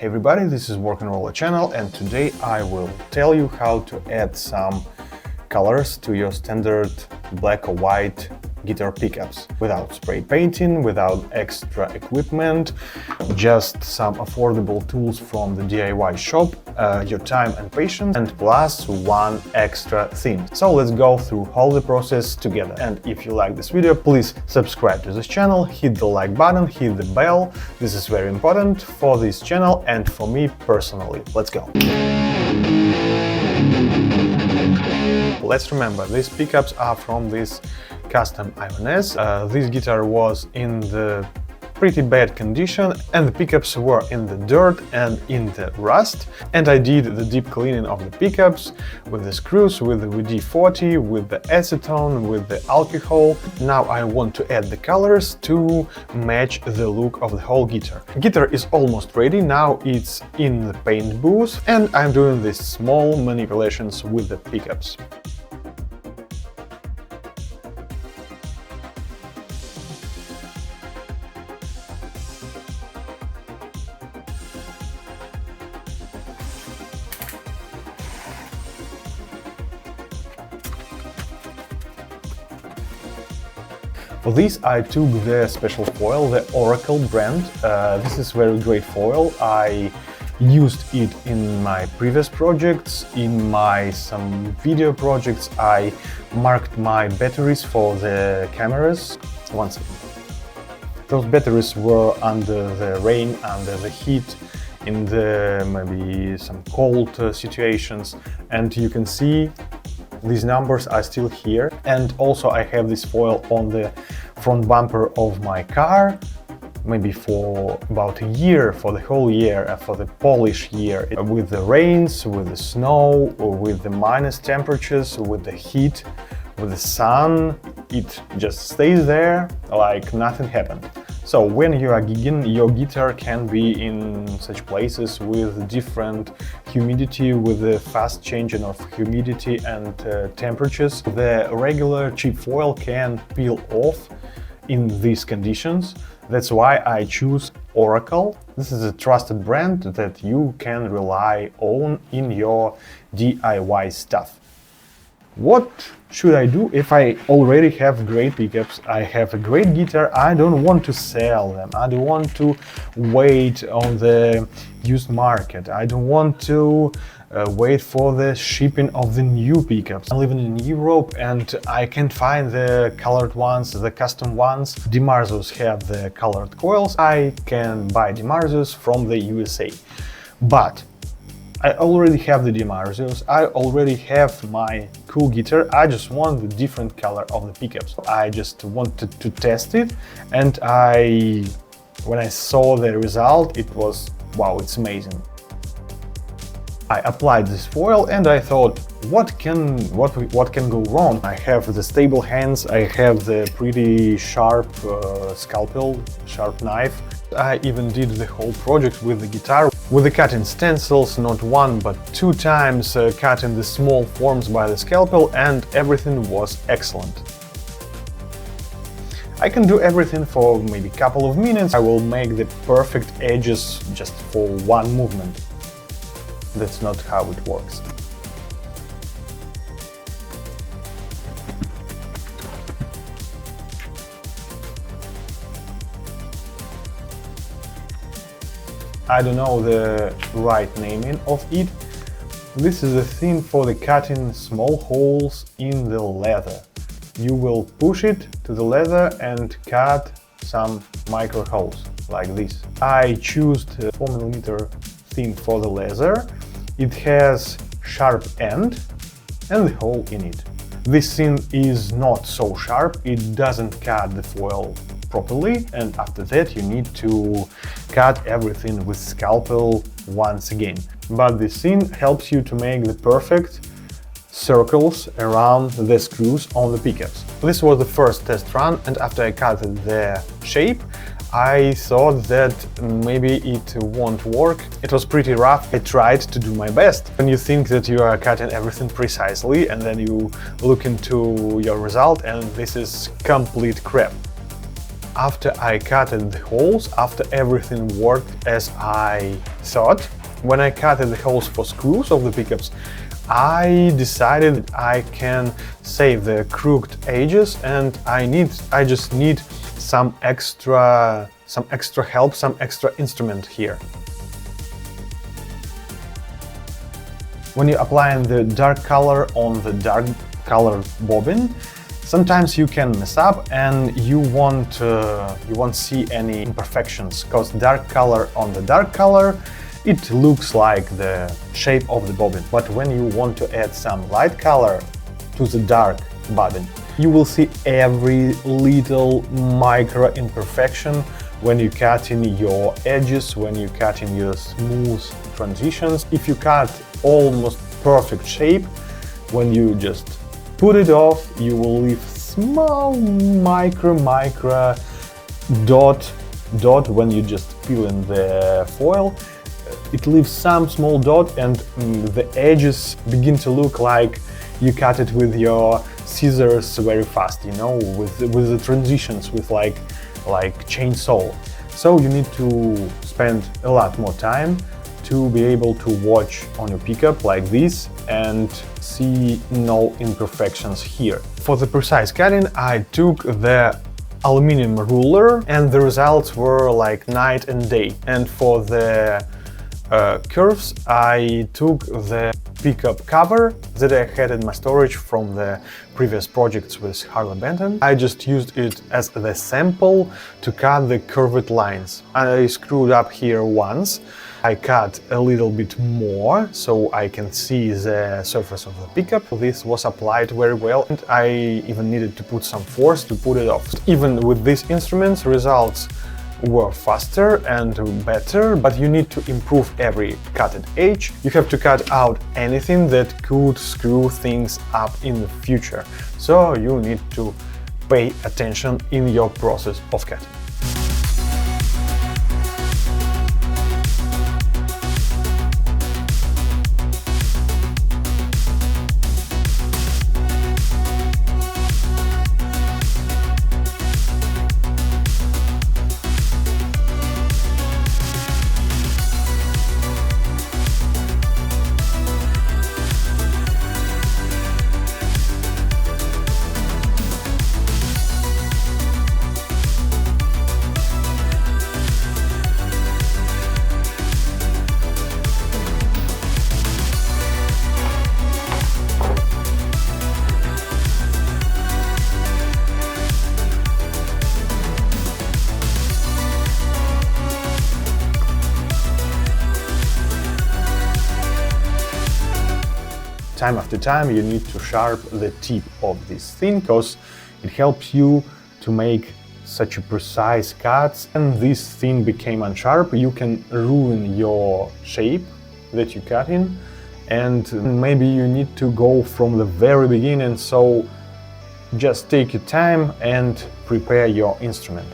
Hey everybody, this is BareKnuckle channel, and today I will tell you how to add some colors to your standard black or white guitar pickups without spray painting, without extra equipment, just some affordable tools from the DIY shop, your time and patience, and plus one extra theme. So let's go through all the process together. And if you like this video, please subscribe to this channel, hit the like button, hit the bell. This is very important for this channel and for me personally. Let's go. Let's remember, these pickups are from this custom Ibanez. This guitar was in the pretty bad condition and the pickups were in the dirt and in the rust. And I did the deep cleaning of the pickups with the screws, with the WD-40, with the acetone, with the alcohol. Now I want to add the colors to match the look of the whole guitar. Guitar is almost ready, now it's in the paint booth and I'm doing these small manipulations with the pickups. For this I took the special foil, the Oracal brand. This is very great foil. I used it in my previous projects, in some video projects. I marked my batteries for the cameras. One second. Those batteries were under the rain, under the heat, in the maybe some cold situations, and you can see these numbers are still here. And also I have this foil on the front bumper of my car, maybe for about a year, for the whole year, for the Polish year. With the rains, with the snow, with the minus temperatures, with the heat, with the sun, it just stays there like nothing happened. So when you are gigging, your guitar can be in such places with different humidity, with the fast changing of humidity and temperatures. The regular cheap foil can peel off in these conditions. That's why I choose Oracal. This is a trusted brand that you can rely on in your DIY stuff. What should I do if I already have great pickups? I have a great guitar, I don't want to sell them, I don't want to wait on the used market, I don't want to wait for the shipping of the new pickups. I'm living in Europe and I can't find the colored ones, the custom ones. Dimarzios have the colored coils. I can buy Dimarzios from the USA. But I already have the Dimarzios, I already have my cool guitar, I just want the different color of the pickups. I just wanted to test it, and when I saw the result, it was, wow, it's amazing. I applied this foil and I thought, what can go wrong? I have the stable hands, I have the pretty sharp scalpel, sharp knife. I even did the whole project with the guitar, with the cutting stencils, not one but 2 times, cutting the small forms by the scalpel, and everything was excellent. I can do everything for maybe a couple of minutes. I will make the perfect edges just for one movement. That's not how it works. I don't know the right naming of it. This is a thing for the cutting small holes in the leather. You will push it to the leather and cut some micro holes like this. I choose the 4mm thing for the leather. It has sharp end and the hole in it. This thing is not so sharp, it doesn't cut the foil properly, and after that you need to cut everything with scalpel once again. But this thing helps you to make the perfect circles around the screws on the pickups. This was the first test run, and after I cut the shape, I thought that maybe it won't work. It was pretty rough. I tried to do my best. When you think that you are cutting everything precisely and then you look into your result and this is complete crap. after I cutted the holes, after everything worked as I thought, when I cutted the holes for screws of the pickups, I decided I can save the crooked edges, and I just need some extra help, some extra instrument here. When you're applying the dark color on the dark color bobbin, sometimes you can mess up and you won't see any imperfections, because dark color on the dark color, it looks like the shape of the bobbin. But when you want to add some light color to the dark bobbin, you will see every little micro imperfection when you cut in your edges, when you cut in your smooth transitions. If you cut almost perfect shape, when you just put it off, you will leave small micro dot when you just peel in the foil. It leaves some small dot, and the edges begin to look like you cut it with your scissors very fast, you know, with the transitions, with like chainsaw. So you need to spend a lot more time to be able to watch on your pickup like this and see no imperfections here. For the precise cutting, I took the aluminum ruler, and the results were like night and day. And for the curves, I took the pickup cover that I had in my storage from the previous projects with Harley Benton. I just used it as the sample to cut the curved lines. I screwed up here once. I cut a little bit more so I can see the surface of the pickup. This was applied very well, and I even needed to put some force to put it off. Even with these instruments, results were faster and better, but you need to improve every cutted edge. You have to cut out anything that could screw things up in the future. So you need to pay attention in your process of cutting. Time after time you need to sharpen the tip of this thing, because it helps you to make such a precise cuts. And this thing became unsharp, you can ruin your shape that you cut in, and maybe you need to go from the very beginning. So just take your time and prepare your instrument.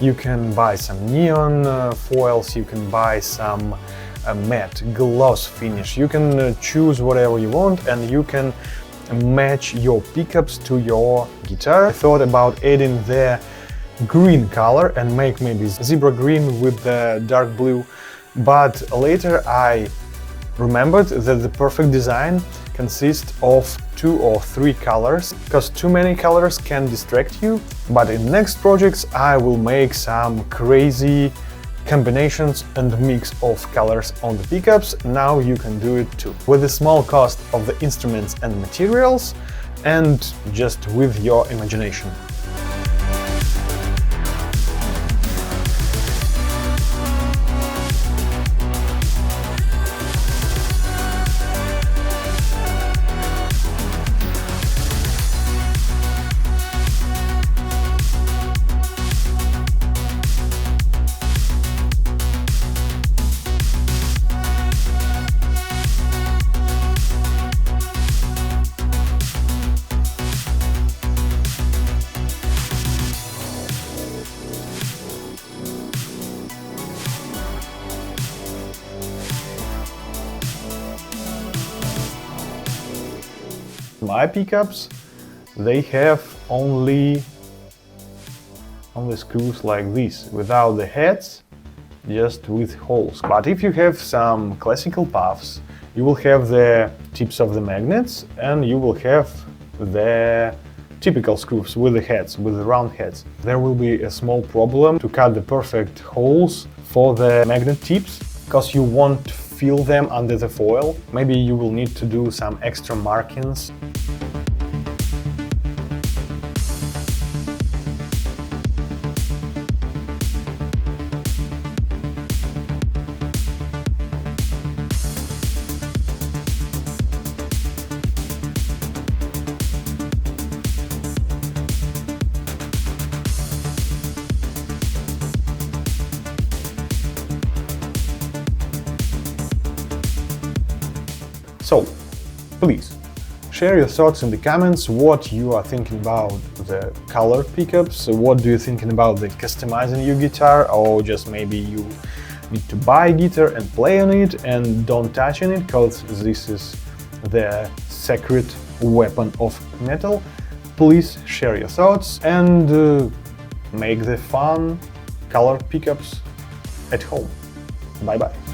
You can buy some neon foils, you can buy some matte gloss finish, you can choose whatever you want, and you can match your pickups to your guitar. I thought about adding the green color and make maybe zebra green with the dark blue, but later I remembered that the perfect design consists of 2 or 3 colors, because too many colors can distract you. But in next projects I will make some crazy combinations and mix of colors on the pickups. Now you can do it too, with the small cost of the instruments and materials, and just with your imagination. my pickups, they have only screws like this, without the heads, just with holes. But if you have some classical puffs, you will have the tips of the magnets and you will have the typical screws with the heads, with the round heads. There will be a small problem to cut the perfect holes for the magnet tips, because you won't feel them under the foil. Maybe you will need to do some extra markings. So, please, share your thoughts in the comments, what you are thinking about the color pickups, what do you thinking about the customizing your guitar, or just maybe you need to buy a guitar and play on it and don't touch on it, because this is the secret weapon of metal. Please share your thoughts and make the fun color pickups at home. Bye bye.